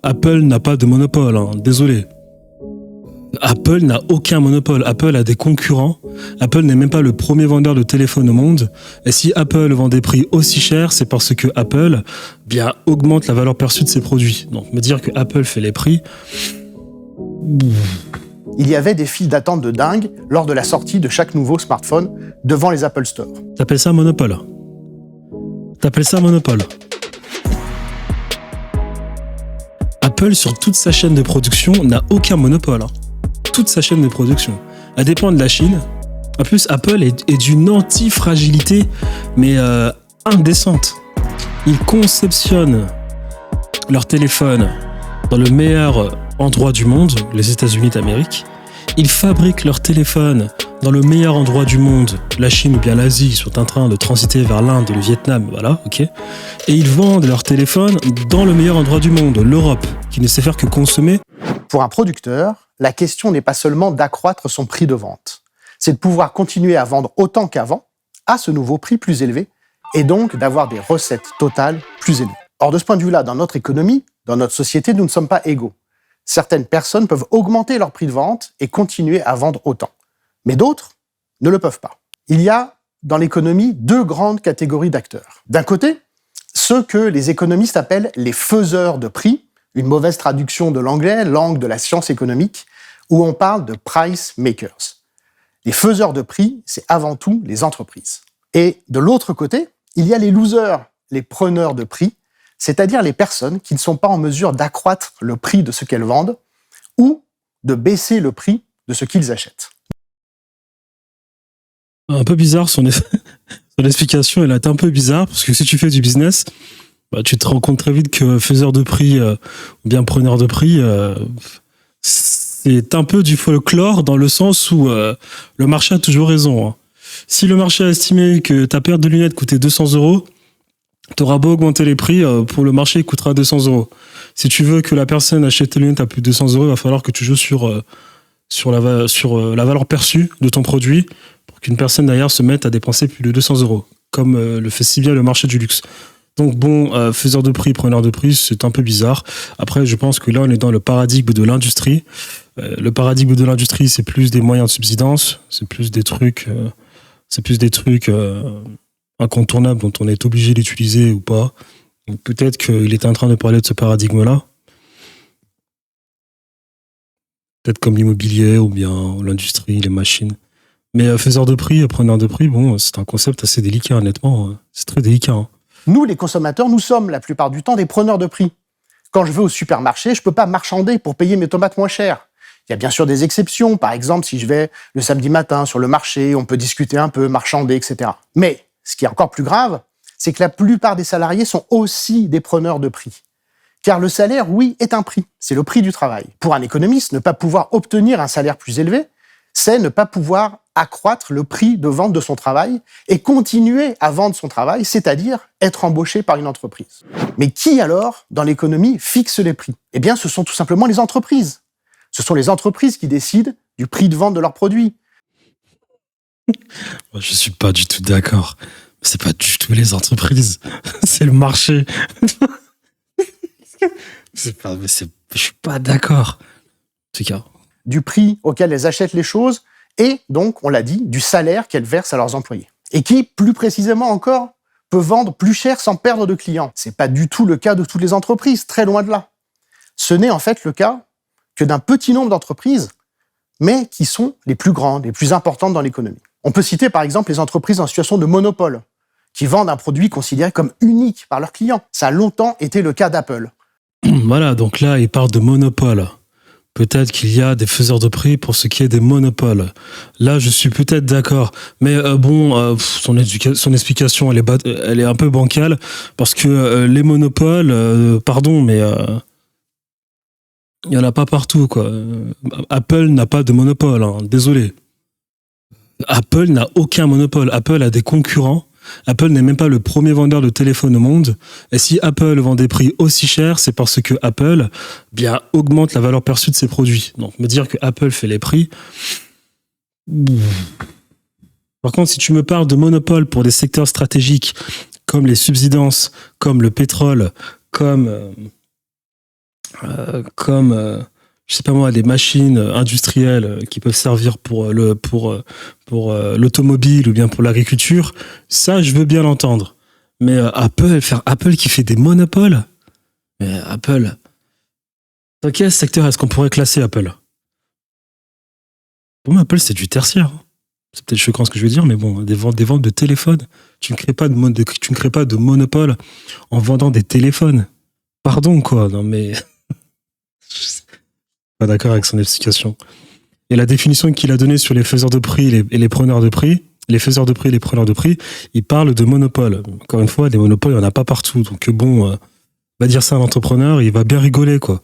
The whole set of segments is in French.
Apple n'a pas de monopole, hein, désolé. Apple n'a aucun monopole. Apple a des concurrents. Apple n'est même pas le premier vendeur de téléphones au monde. Et si Apple vend des prix aussi chers, c'est parce que Apple augmente la valeur perçue de ses produits. Donc me dire que Apple fait les prix... Il y avait des files d'attente de dingue lors de la sortie de chaque nouveau smartphone devant les Apple Store. T'appelles ça un monopole? T'appelles ça un monopole? Apple, sur toute sa chaîne de production, n'a aucun monopole. Hein. Toute sa chaîne de production. Elle dépend de la Chine. En plus, Apple est d'une anti-fragilité, mais indécente. Ils conceptionnent leur téléphone dans le meilleur endroit du monde, les États-Unis d'Amérique. Ils fabriquent leur téléphone dans le meilleur endroit du monde, la Chine ou bien l'Asie, ils sont en train de transiter vers l'Inde et le Vietnam, voilà, ok. Et ils vendent leur téléphone dans le meilleur endroit du monde, l'Europe, qui ne sait faire que consommer. Pour un producteur, la question n'est pas seulement d'accroître son prix de vente, c'est de pouvoir continuer à vendre autant qu'avant, à ce nouveau prix plus élevé, et donc d'avoir des recettes totales plus élevées. Or, de ce point de vue-là, dans notre économie, dans notre société, nous ne sommes pas égaux. Certaines personnes peuvent augmenter leur prix de vente et continuer à vendre autant. Mais d'autres ne le peuvent pas. Il y a dans l'économie deux grandes catégories d'acteurs. D'un côté, ceux que les économistes appellent les faiseurs de prix, une mauvaise traduction de l'anglais, langue de la science économique, où on parle de price makers. Les faiseurs de prix, c'est avant tout les entreprises. Et de l'autre côté, il y a les losers, les preneurs de prix, c'est-à-dire les personnes qui ne sont pas en mesure d'accroître le prix de ce qu'elles vendent ou de baisser le prix de ce qu'ils achètent. Un peu bizarre son explication, elle est un peu bizarre, parce que si tu fais du business, tu te rends compte très vite que faiseur de prix ou bien preneur de prix, c'est un peu du folklore dans le sens où le marché a toujours raison. Hein. Si le marché a estimé que ta paire de lunettes coûtait 200 €, t'auras beau augmenter les prix, pour le marché, il coûtera 200 €. Si tu veux que la personne achète tes lunettes à plus de 200 €, il va falloir que tu joues sur la valeur perçue de ton produit pour qu'une personne derrière se mette à dépenser plus de 200 €, comme le fait si bien le marché du luxe. Donc bon, faiseur de prix, preneur de prix, c'est un peu bizarre. Après, je pense que là, on est dans le paradigme de l'industrie. Le paradigme de l'industrie, c'est plus des moyens de subsistance, c'est plus des trucs incontournables dont on est obligé d'utiliser ou pas. Donc peut-être qu'il était en train de parler de ce paradigme-là. Peut-être comme l'immobilier ou bien l'industrie, les machines. Mais faiseur de prix, preneur de prix, bon, c'est un concept assez délicat, honnêtement. C'est très délicat. Hein. Nous, les consommateurs, nous sommes la plupart du temps des preneurs de prix. Quand je vais au supermarché, je ne peux pas marchander pour payer mes tomates moins chères. Il y a bien sûr des exceptions. Par exemple, si je vais le samedi matin sur le marché, on peut discuter un peu, marchander, etc. Mais ce qui est encore plus grave, c'est que la plupart des salariés sont aussi des preneurs de prix. Car le salaire, oui, est un prix. C'est le prix du travail. Pour un économiste, ne pas pouvoir obtenir un salaire plus élevé, c'est ne pas pouvoir accroître le prix de vente de son travail et continuer à vendre son travail, c'est-à-dire être embauché par une entreprise. Mais qui alors, dans l'économie, fixe les prix? Eh bien, ce sont tout simplement les entreprises. Ce sont les entreprises qui décident du prix de vente de leurs produits. Je suis pas du tout d'accord. C'est pas du tout les entreprises. C'est le marché. Je suis pas d'accord. En tout cas. Du prix auquel elles achètent les choses et donc, on l'a dit, du salaire qu'elles versent à leurs employés. Et qui, plus précisément encore, peut vendre plus cher sans perdre de clients. C'est pas du tout le cas de toutes les entreprises, très loin de là. Ce n'est en fait le cas que d'un petit nombre d'entreprises, mais qui sont les plus grandes, les plus importantes dans l'économie. On peut citer par exemple les entreprises en situation de monopole, qui vendent un produit considéré comme unique par leurs clients. Ça a longtemps été le cas d'Apple. Voilà, donc là, il parle de monopole. Peut-être qu'il y a des faiseurs de prix pour ce qui est des monopoles. Là, je suis peut-être d'accord. Mais son explication, elle est un peu bancale, parce que les monopoles, pardon, mais il n'y en a pas partout, quoi. Apple n'a pas de monopole, hein, désolé. Apple n'a aucun monopole. Apple a des concurrents. Apple n'est même pas le premier vendeur de téléphones au monde. Et si Apple vend des prix aussi chers, c'est parce que Apple augmente la valeur perçue de ses produits. Donc, me dire que Apple fait les prix... Par contre, si tu me parles de monopole pour des secteurs stratégiques comme les subsidences, comme le pétrole, comme comme je sais pas moi, des machines industrielles qui peuvent servir pour l'automobile ou bien pour l'agriculture, ça je veux bien l'entendre. Mais Apple qui fait des monopoles, mais Apple, dans quel secteur est-ce qu'on pourrait classer Apple? Pour moi, Apple c'est du tertiaire. C'est peut-être choquant ce que je veux dire, mais bon, des ventes de téléphones, tu ne crées pas de monopole en vendant des téléphones. Pardon quoi, non mais pas d'accord avec son explication. Et la définition qu'il a donnée sur les faiseurs de prix et les preneurs de prix, les faiseurs de prix et les preneurs de prix, il parle de monopole. Encore une fois, des monopoles, il n'y en a pas partout. Donc bon, va dire ça à l'entrepreneur, il va bien rigoler, quoi.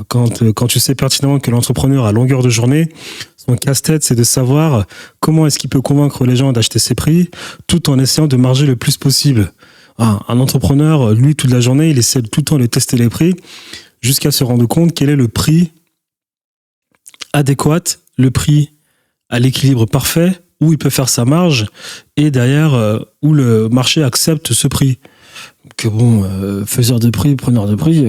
Quand tu sais pertinemment que l'entrepreneur, à longueur de journée, son casse-tête, c'est de savoir comment est-ce qu'il peut convaincre les gens d'acheter ses prix, tout en essayant de marger le plus possible. Un entrepreneur, lui, toute la journée, il essaie tout le temps de tester les prix, jusqu'à se rendre compte quel est le prix adéquat, le prix à l'équilibre parfait, où il peut faire sa marge, et derrière, où le marché accepte ce prix. Que bon, faiseur de prix, preneur de prix,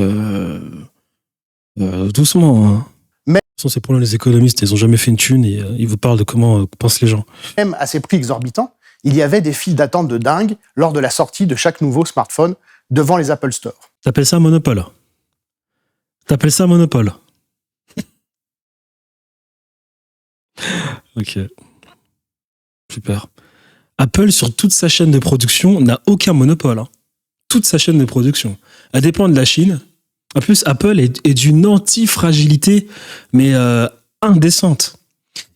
doucement. Hein. Mais, de toute façon, c'est pour les économistes, ils n'ont jamais fait une thune et ils vous parlent de comment pensent les gens. Même à ces prix exorbitants, il y avait des files d'attente de dingue lors de la sortie de chaque nouveau smartphone devant les Apple Store. T'appelles ça un monopole? T'appelles ça un monopole? Ok. Super. Apple, sur toute sa chaîne de production, n'a aucun monopole. Hein. Toute sa chaîne de production. Elle dépend de la Chine. En plus, Apple est d'une anti-fragilité, mais indécente.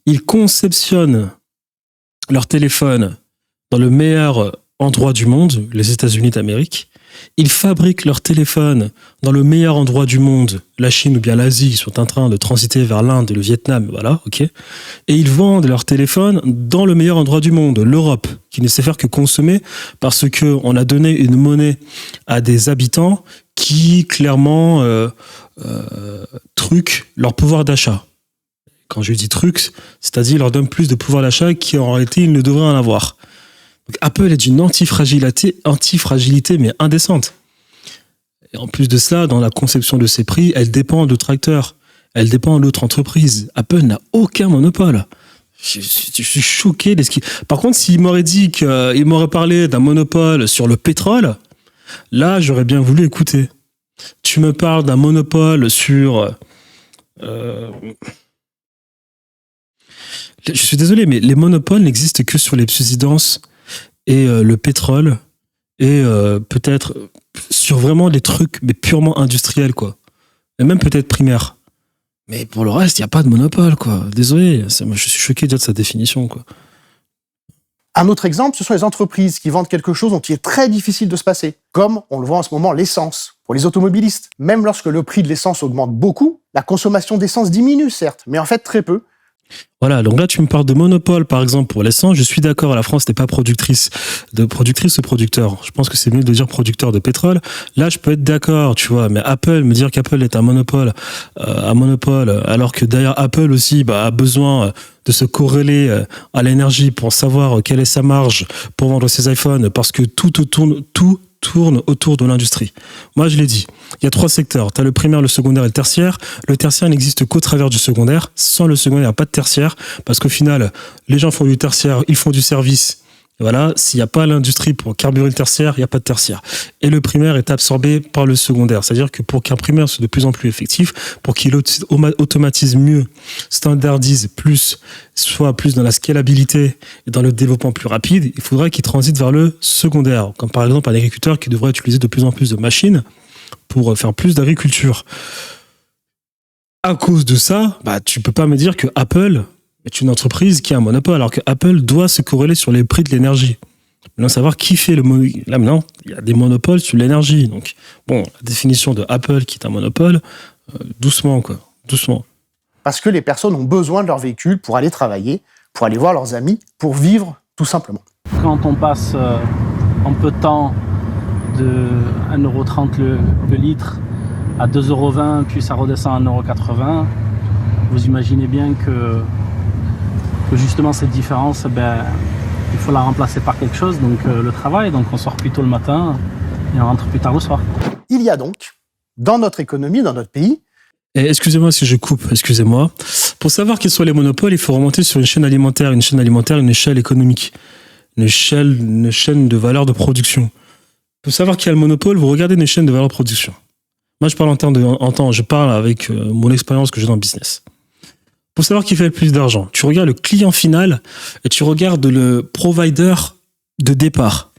Ils conceptionnent leur téléphone dans le meilleur endroit du monde, les États-Unis d'Amérique. Ils fabriquent leur téléphone dans le meilleur endroit du monde, la Chine ou bien l'Asie. Ils sont en train de transiter vers l'Inde et le Vietnam, voilà, ok. Et ils vendent leur téléphone dans le meilleur endroit du monde, l'Europe, qui ne sait faire que consommer parce que on a donné une monnaie à des habitants qui clairement truquent leur pouvoir d'achat. Quand je dis trucs, c'est-à-dire leur donne plus de pouvoir d'achat qu'en réalité ils ne devraient en avoir. Donc Apple est d'une anti-fragilité mais indécente. Et en plus de cela, dans la conception de ses prix, elle dépend d'autres acteurs. Elle dépend d'autres entreprises. Apple n'a aucun monopole. Je suis choqué. Par contre, s'il m'aurait dit qu'il m'aurait parlé d'un monopole sur le pétrole, là, j'aurais bien voulu écouter. Tu me parles d'un monopole sur... Je suis désolé, mais les monopoles n'existent que sur les subsidences et le pétrole et peut-être sur vraiment des trucs mais purement industriels, quoi. Et même peut-être primaires. Mais pour le reste, il n'y a pas de monopole, quoi. Désolé, moi, je suis choqué déjà de sa définition, quoi. Un autre exemple, ce sont les entreprises qui vendent quelque chose dont il est très difficile de se passer, comme on le voit en ce moment l'essence. Pour les automobilistes, même lorsque le prix de l'essence augmente beaucoup, la consommation d'essence diminue, certes, mais en fait très peu. Voilà, donc là tu me parles de monopole par exemple pour l'essence, je suis d'accord, la France n'est pas productrice ou producteur. Je pense que c'est mieux de dire producteur de pétrole. Là je peux être d'accord, tu vois, mais me dire qu'Apple est un monopole, alors que d'ailleurs Apple aussi a besoin de se corréler à l'énergie pour savoir quelle est sa marge pour vendre ses iPhones, parce que tout tourne autour de l'industrie. Moi, je l'ai dit, il y a 3 secteurs. Tu as le primaire, le secondaire et le tertiaire. Le tertiaire n'existe qu'au travers du secondaire. Sans le secondaire, il n'y a pas de tertiaire, parce qu'au final, les gens font du tertiaire, ils font du service. Et voilà, s'il n'y a pas l'industrie pour carburer le tertiaire, il n'y a pas de tertiaire. Et le primaire est absorbé par le secondaire. C'est-à-dire que pour qu'un primaire soit de plus en plus effectif, pour qu'il automatise mieux, standardise plus, soit plus dans la scalabilité et dans le développement plus rapide, il faudrait qu'il transite vers le secondaire. Comme par exemple un agriculteur qui devrait utiliser de plus en plus de machines pour faire plus d'agriculture. À cause de ça, tu peux pas me dire que Apple est une entreprise qui a un monopole, alors que Apple doit se corréler sur les prix de l'énergie. Maintenant, savoir qui fait le monopole. Là, maintenant, il y a des monopoles sur l'énergie. Donc, bon, la définition de Apple qui est un monopole, doucement, quoi. Doucement. Parce que les personnes ont besoin de leur véhicule pour aller travailler, pour aller voir leurs amis, pour vivre, tout simplement. Quand on passe en peu de temps de 1,30 € le litre à 2,20 €, puis ça redescend à 1,80 €, vous imaginez bien que justement cette différence, il faut la remplacer par quelque chose, donc le travail, donc on sort plus tôt le matin et on rentre plus tard le soir. Il y a donc, dans notre économie, dans notre pays, Et excusez-moi si je coupe, excusez-moi. Pour savoir quels sont les monopoles, il faut remonter sur une chaîne alimentaire, une échelle économique, une chaîne de valeur de production. Pour savoir qui a le monopole, vous regardez une chaîne de valeur de production. Moi, je parle je parle avec mon expérience que j'ai dans le business. Pour savoir qui fait le plus d'argent, tu regardes le client final et tu regardes le provider de départ.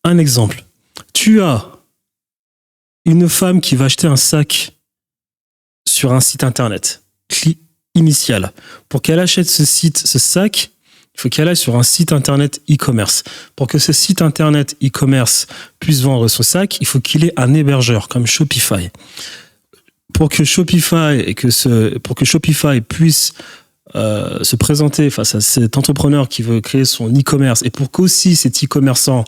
Un exemple. Tu as une femme qui va acheter un sac sur un site internet initial. Pour qu'elle achète ce sac, il faut qu'elle aille sur un site internet e-commerce. Pour que ce site internet e-commerce puisse vendre ce sac, il faut qu'il ait un hébergeur comme Shopify. Pour que Shopify puisse se présenter face à cet entrepreneur qui veut créer son e-commerce et pour qu'aussi cet e-commerçant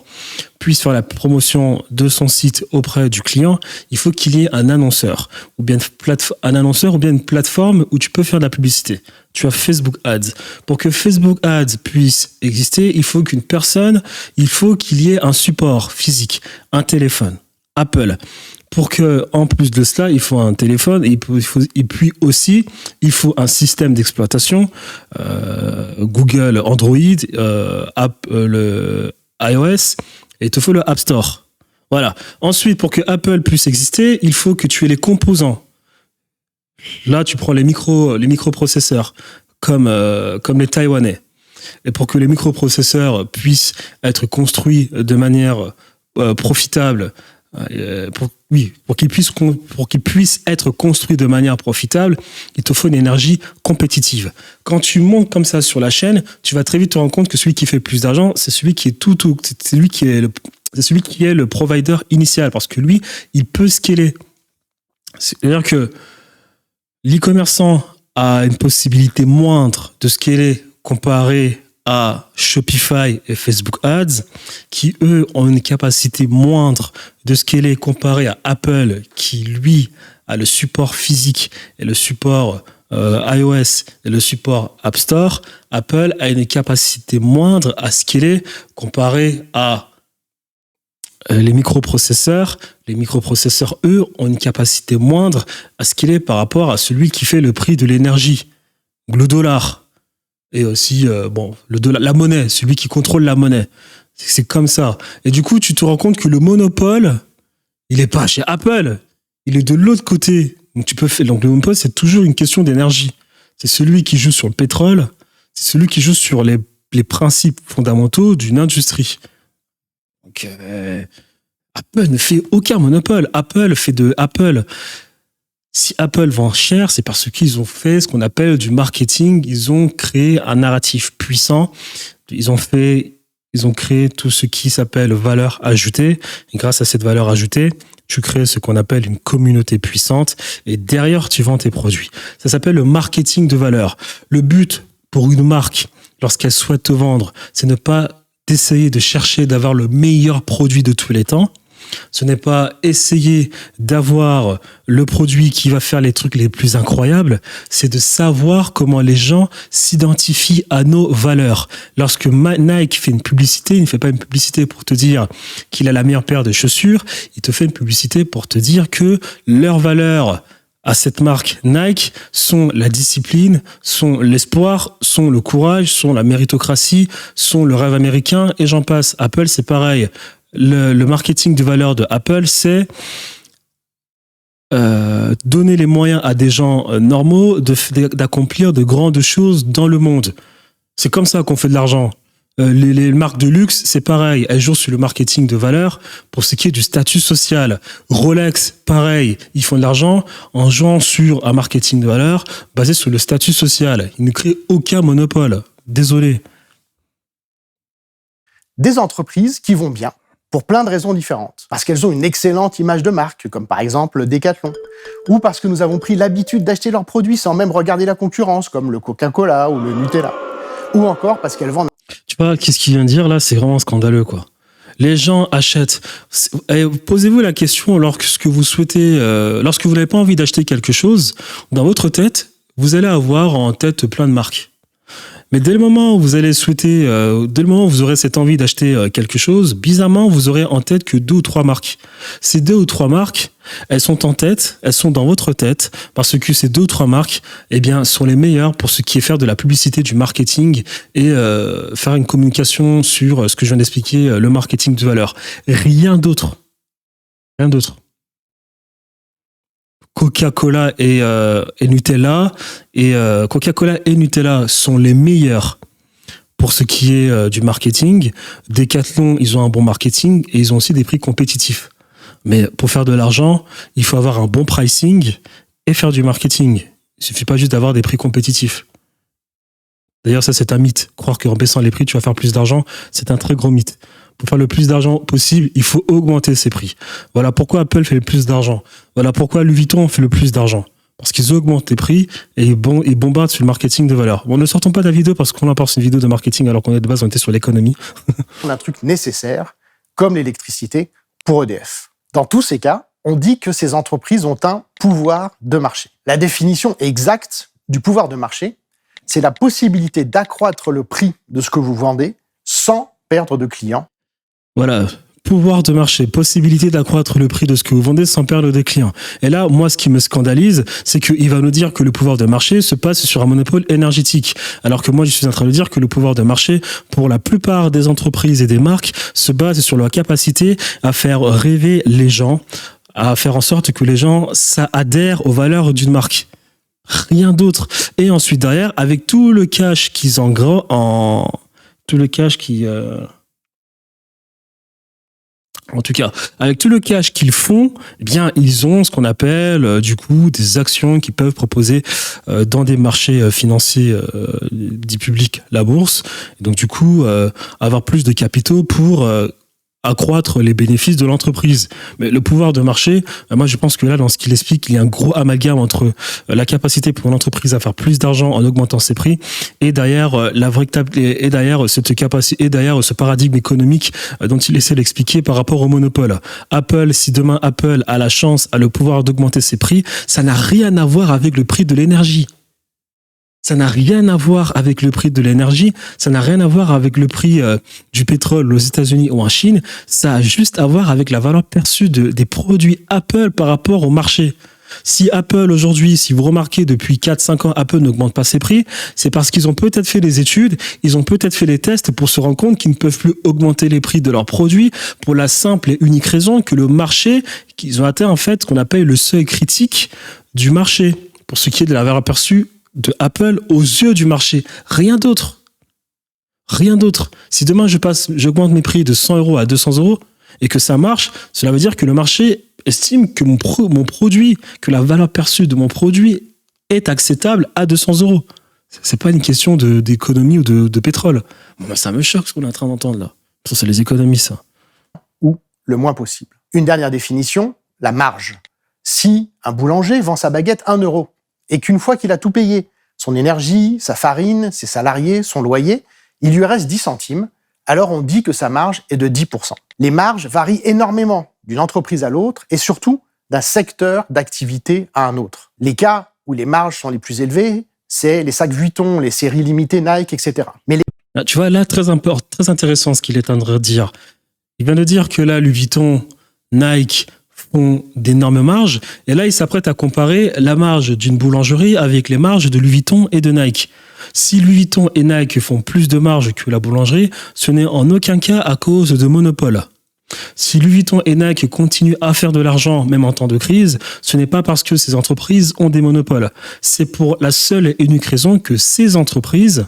puisse faire la promotion de son site auprès du client, il faut qu'il y ait un annonceur ou bien une plateforme où tu peux faire de la publicité. Tu as Facebook Ads. Pour que Facebook Ads puisse exister, il faut qu'il y ait un support physique, un téléphone, Apple. Pour que, en plus de cela, il faut un téléphone et puis aussi, il faut un système d'exploitation, Google, Android, le iOS, et il te faut le App Store. Voilà. Ensuite, pour que Apple puisse exister, il faut que tu aies les composants. Là, tu prends les microprocesseurs, comme les Taïwanais. Et pour que les microprocesseurs puissent être construits de manière profitable, pour qu'ils puissent être construits de manière profitable, il te faut une énergie compétitive. Quand tu montes comme ça sur la chaîne, tu vas très vite te rendre compte que celui qui fait le plus d'argent, c'est celui qui est le provider initial, parce que lui, il peut scaler. C'est-à-dire que l'e-commerçant a une possibilité moindre de scaler comparé à Shopify et Facebook Ads, qui eux ont une capacité moindre de scaler comparé à Apple, qui lui a le support physique et le support iOS et le support App Store. Apple a une capacité moindre à scaler comparé à les microprocesseurs. Les microprocesseurs, eux, ont une capacité moindre à scaler par rapport à celui qui fait le prix de l'énergie, le dollar. Et aussi, la monnaie, celui qui contrôle la monnaie. C'est comme ça. Et du coup, tu te rends compte que le monopole, il n'est pas chez Apple. Il est de l'autre côté. Donc le monopole, c'est toujours une question d'énergie. C'est celui qui joue sur le pétrole. C'est celui qui joue sur les principes fondamentaux d'une industrie. Donc, Apple ne fait aucun monopole. Si Apple vend cher, c'est parce qu'ils ont fait ce qu'on appelle du marketing. Ils ont créé un narratif puissant. Ils ont créé tout ce qui s'appelle valeur ajoutée. Et grâce à cette valeur ajoutée, tu crées ce qu'on appelle une communauté puissante. Et derrière, tu vends tes produits. Ça s'appelle le marketing de valeur. Le but pour une marque, lorsqu'elle souhaite te vendre, c'est ne pas d'essayer de chercher d'avoir le meilleur produit de tous les temps. Ce n'est pas essayer d'avoir le produit qui va faire les trucs les plus incroyables, c'est de savoir comment les gens s'identifient à nos valeurs. Lorsque Nike fait une publicité, il ne fait pas une publicité pour te dire qu'il a la meilleure paire de chaussures, il te fait une publicité pour te dire que leurs valeurs à cette marque Nike sont la discipline, sont l'espoir, sont le courage, sont la méritocratie, sont le rêve américain, et j'en passe. Apple, c'est pareil. Le marketing de valeur de Apple, c'est donner les moyens à des gens normaux d'accomplir de grandes choses dans le monde. C'est comme ça qu'on fait de l'argent. Les marques de luxe, c'est pareil. Elles jouent sur le marketing de valeur pour ce qui est du statut social. Rolex, pareil. Ils font de l'argent en jouant sur un marketing de valeur basé sur le statut social. Ils ne créent aucun monopole. Désolé. Des entreprises qui vont bien, pour plein de raisons différentes. Parce qu'elles ont une excellente image de marque, comme par exemple Decathlon. Ou parce que nous avons pris l'habitude d'acheter leurs produits sans même regarder la concurrence, comme le Coca-Cola ou le Nutella. Ou encore parce qu'elles vendent... Tu vois, qu'est-ce qu'il vient de dire là? C'est vraiment scandaleux, quoi. Les gens achètent. Posez-vous la question lorsque vous souhaitez, lorsque vous n'avez pas envie d'acheter quelque chose, dans votre tête, vous allez avoir en tête plein de marques. Mais dès le moment où vous allez souhaiter, dès le moment où vous aurez cette envie d'acheter quelque chose, bizarrement, vous aurez en tête que 2 ou 3 marques. Ces 2 ou 3 marques, elles sont en tête, elles sont dans votre tête, parce que ces 2 ou 3 marques, eh bien, sont les meilleures pour ce qui est faire de la publicité, du marketing et faire une communication sur ce que je viens d'expliquer, le marketing de valeur. Rien d'autre. Rien d'autre. Coca-Cola et Nutella Coca-Cola et Nutella sont les meilleurs pour ce qui est du marketing. Decathlon, ils ont un bon marketing et ils ont aussi des prix compétitifs. Mais pour faire de l'argent, il faut avoir un bon pricing et faire du marketing. Il suffit pas juste d'avoir des prix compétitifs. D'ailleurs, ça, c'est un mythe. Croire qu'en baissant les prix, tu vas faire plus d'argent, c'est un très gros mythe. Pour faire le plus d'argent possible, il faut augmenter ses prix. Voilà pourquoi Apple fait le plus d'argent. Voilà pourquoi Louis Vuitton fait le plus d'argent. Parce qu'ils augmentent les prix et ils bombardent sur le marketing de valeur. Bon, ne sortons pas de la vidéo parce qu'on apporte une vidéo de marketing alors qu'on est de base, on était sur l'économie. Un truc nécessaire, comme l'électricité, pour EDF. Dans tous ces cas, on dit que ces entreprises ont un pouvoir de marché. La définition exacte du pouvoir de marché, c'est la possibilité d'accroître le prix de ce que vous vendez sans perdre de clients. Voilà, pouvoir de marché, possibilité d'accroître le prix de ce que vous vendez sans perdre des clients. Et là, moi, ce qui me scandalise, c'est qu'il va nous dire que le pouvoir de marché se passe sur un monopole énergétique. Alors que moi, je suis en train de dire que le pouvoir de marché, pour la plupart des entreprises et des marques, se base sur leur capacité à faire rêver les gens, à faire en sorte que les gens adhèrent aux valeurs d'une marque. Rien d'autre. Et ensuite, derrière, avec tout le cash qu'ils tout le cash qui... En tout cas, avec tout le cash qu'ils font, eh bien, ils ont ce qu'on appelle, du coup, des actions qu'ils peuvent proposer dans des marchés financiers dits publics, la bourse. Et donc, du coup, avoir plus de capitaux pour accroître les bénéfices de l'entreprise. Mais le pouvoir de marché, moi je pense que là, dans ce qu'il explique, il y a un gros amalgame entre la capacité pour l'entreprise à faire plus d'argent en augmentant ses prix et derrière cette capacité et derrière ce paradigme économique dont il essaie d'expliquer par rapport au monopole. Apple, si demain Apple a la chance, a le pouvoir d'augmenter ses prix, ça n'a rien à voir avec le prix de l'énergie. Ça n'a rien à voir avec le prix de l'énergie, ça n'a rien à voir avec le prix du pétrole aux États-Unis ou en Chine, ça a juste à voir avec la valeur perçue des produits Apple par rapport au marché. Si Apple aujourd'hui, si vous remarquez depuis 4-5 ans, Apple n'augmente pas ses prix, c'est parce qu'ils ont peut-être fait des études, ils ont peut-être fait des tests pour se rendre compte qu'ils ne peuvent plus augmenter les prix de leurs produits pour la simple et unique raison que le marché, qu'ils ont atteint en fait ce qu'on appelle le seuil critique du marché, pour ce qui est de la valeur perçue de Apple aux yeux du marché. Rien d'autre. Rien d'autre. Si demain j'augmente mes prix de 100 € à 200 € et que ça marche, cela veut dire que le marché estime que mon produit, que la valeur perçue de mon produit est acceptable à 200 €. C'est pas une question d'économie ou de pétrole. Moi, ça me choque ce qu'on est en train d'entendre là. Ça, c'est les économies, ça. Ou le moins possible. Une dernière définition, la marge. Si un boulanger vend sa baguette 1 € et qu'une fois qu'il a tout payé, son énergie, sa farine, ses salariés, son loyer, il lui reste 10 centimes, alors on dit que sa marge est de 10%. Les marges varient énormément d'une entreprise à l'autre et surtout d'un secteur d'activité à un autre. Les cas où les marges sont les plus élevées, c'est les sacs Vuitton, les séries limitées Nike, etc. Mais tu vois, là, très intéressant ce qu'il est en train de dire. Il vient de dire que là, Louis Vuitton, Nike font d'énormes marges. Et là, il s'apprête à comparer la marge d'une boulangerie avec les marges de Louis Vuitton et de Nike. Si Louis Vuitton et Nike font plus de marge que la boulangerie, ce n'est en aucun cas à cause de monopole. Si Louis Vuitton et Nike continuent à faire de l'argent, même en temps de crise, ce n'est pas parce que ces entreprises ont des monopoles. C'est pour la seule et unique raison que ces entreprises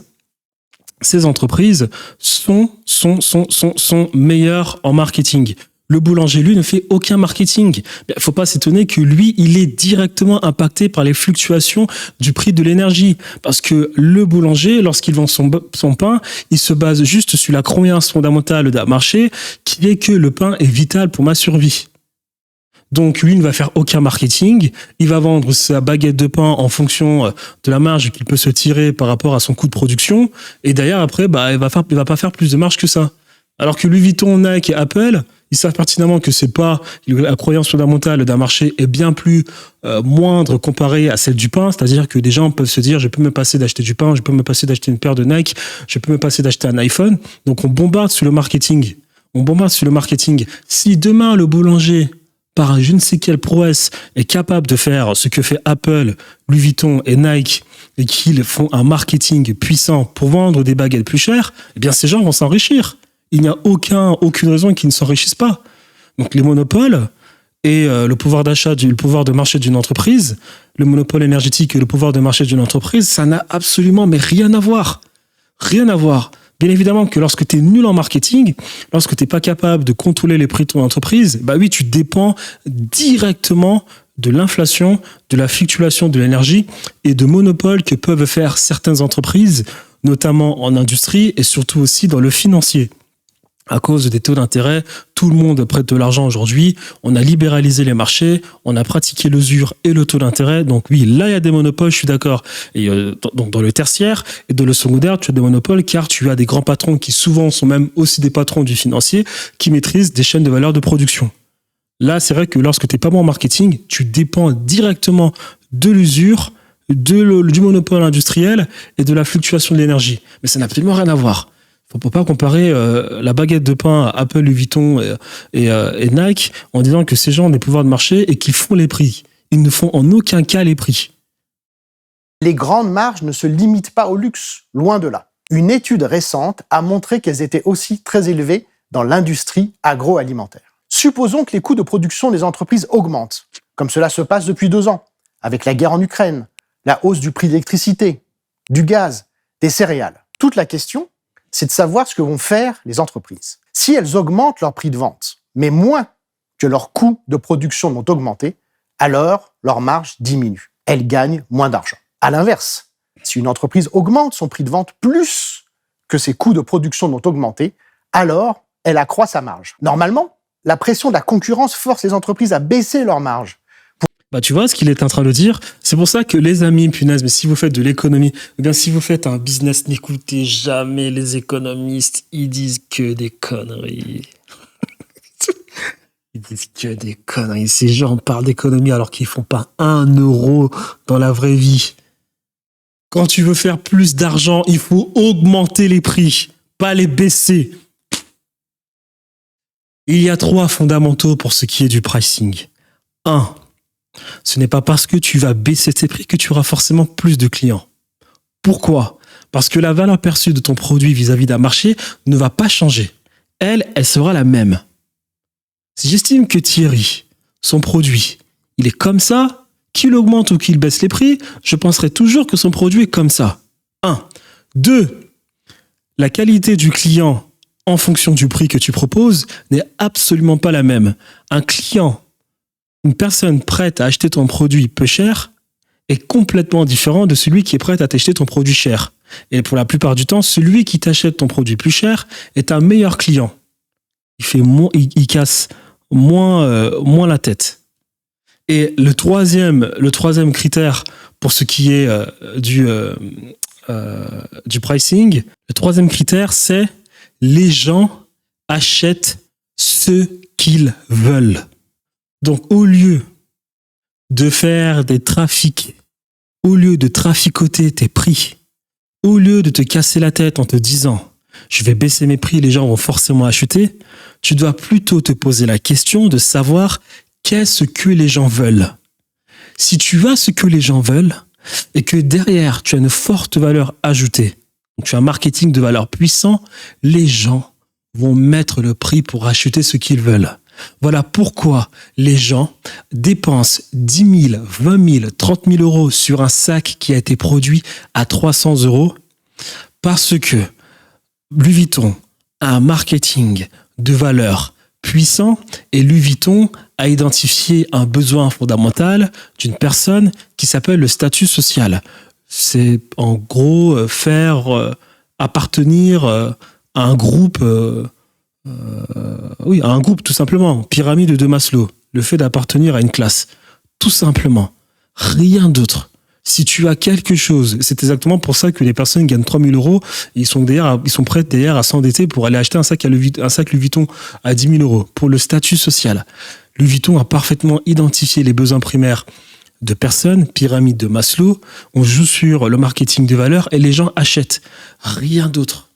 sont meilleures en marketing. Le boulanger, lui, ne fait aucun marketing. Il ne faut pas s'étonner que lui, il est directement impacté par les fluctuations du prix de l'énergie. Parce que le boulanger, lorsqu'il vend son pain, il se base juste sur la croyance fondamentale d'un marché qui est que le pain est vital pour ma survie. Donc, lui ne va faire aucun marketing. Il va vendre sa baguette de pain en fonction de la marge qu'il peut se tirer par rapport à son coût de production. Et d'ailleurs, après, il va pas faire plus de marge que ça. Alors que Louis Vuitton, Nike et Apple, Ils savent pertinemment que c'est pas la croyance fondamentale d'un marché est bien plus moindre comparée à celle du pain. C'est-à-dire que des gens peuvent se dire, je peux me passer d'acheter du pain, je peux me passer d'acheter une paire de Nike, je peux me passer d'acheter un iPhone. Donc on bombarde sur le marketing. Si demain le boulanger, par je ne sais quelle prouesse, est capable de faire ce que fait Apple, Louis Vuitton et Nike, et qu'ils font un marketing puissant pour vendre des baguettes plus chères, eh bien ces gens vont s'enrichir. Il n'y a aucune raison qu'ils ne s'enrichissent pas. Donc les monopoles et le pouvoir d'achat, le pouvoir de marché d'une entreprise, le monopole énergétique et le pouvoir de marché d'une entreprise, ça n'a absolument mais rien à voir. Rien à voir. Bien évidemment que lorsque tu es nul en marketing, lorsque tu n'es pas capable de contrôler les prix de ton entreprise, bah oui, tu dépends directement de l'inflation, de la fluctuation de l'énergie et de monopoles que peuvent faire certaines entreprises, notamment en industrie et surtout aussi dans le financier. À cause des taux d'intérêt, tout le monde prête de l'argent aujourd'hui. On a libéralisé les marchés, on a pratiqué l'usure et le taux d'intérêt. Donc oui, là, il y a des monopoles, je suis d'accord. Et donc dans le tertiaire et dans le secondaire, tu as des monopoles car tu as des grands patrons qui souvent sont même aussi des patrons du financier qui maîtrisent des chaînes de valeur de production. Là, c'est vrai que lorsque tu n'es pas bon en marketing, tu dépends directement de l'usure, du monopole industriel et de la fluctuation de l'énergie. Mais ça n'a absolument rien à voir. Il ne faut pas comparer la baguette de pain à Apple, Louis Vuitton et Nike en disant que ces gens ont des pouvoirs de marché et qu'ils font les prix. Ils ne font en aucun cas les prix. Les grandes marges ne se limitent pas au luxe, loin de là. Une étude récente a montré qu'elles étaient aussi très élevées dans l'industrie agroalimentaire. Supposons que les coûts de production des entreprises augmentent, comme cela se passe depuis 2 ans, avec la guerre en Ukraine, la hausse du prix de l'électricité, du gaz, des céréales. Toute la question, c'est de savoir ce que vont faire les entreprises. Si elles augmentent leur prix de vente, mais moins que leurs coûts de production n'ont augmenté, alors leur marge diminue. Elles gagnent moins d'argent. À l'inverse, si une entreprise augmente son prix de vente plus que ses coûts de production n'ont augmenté, alors elle accroît sa marge. Normalement, la pression de la concurrence force les entreprises à baisser leur marge. Bah, tu vois ce qu'il est en train de dire? C'est pour ça que les amis, punaise, mais si vous faites de l'économie, eh bien, si vous faites un business, n'écoutez jamais les économistes. Ils disent que des conneries. Ils disent que des conneries. Ces gens parlent d'économie alors qu'ils font pas 1 euro dans la vraie vie. Quand tu veux faire plus d'argent, il faut augmenter les prix, pas les baisser. Il y a 3 fondamentaux pour ce qui est du pricing. 1. Ce n'est pas parce que tu vas baisser tes prix que tu auras forcément plus de clients. Pourquoi? Parce que la valeur perçue de ton produit vis-à-vis d'un marché ne va pas changer. Elle sera la même. Si j'estime que Thierry, son produit, il est comme ça, qu'il augmente ou qu'il baisse les prix, je penserai toujours que son produit est comme ça. 1. 2. La qualité du client en fonction du prix que tu proposes n'est absolument pas la même. Une personne prête à acheter ton produit peu cher est complètement différent de celui qui est prêt à t'acheter ton produit cher. Et pour la plupart du temps, celui qui t'achète ton produit plus cher est un meilleur client. Il casse moins la tête. Et le troisième critère pour ce qui est du pricing, le troisième critère, c'est les gens achètent ce qu'ils veulent. Donc, au lieu de faire des trafics, au lieu de traficoter tes prix, au lieu de te casser la tête en te disant « je vais baisser mes prix, les gens vont forcément acheter », tu dois plutôt te poser la question de savoir qu'est-ce que les gens veulent. Si tu as ce que les gens veulent et que derrière, tu as une forte valeur ajoutée, donc tu as un marketing de valeur puissant, les gens vont mettre le prix pour acheter ce qu'ils veulent. Voilà pourquoi les gens dépensent 10 000, 20 000, 30 000 euros sur un sac qui a été produit à 300 euros parce que Louis Vuitton a un marketing de valeur puissant et Louis Vuitton a identifié un besoin fondamental d'une personne qui s'appelle le statut social. C'est en gros faire appartenir à un groupe... à un groupe tout simplement, pyramide de Maslow, le fait d'appartenir à une classe, tout simplement, rien d'autre. Si tu as quelque chose, c'est exactement pour ça que les personnes gagnent 3 000 euros, ils sont prêts derrière à s'endetter pour aller acheter un sac Louis Vuitton à 10 000 euros. Pour le statut social, Louis Vuitton a parfaitement identifié les besoins primaires de personnes, pyramide de Maslow, on joue sur le marketing de valeur et les gens achètent. Rien d'autre.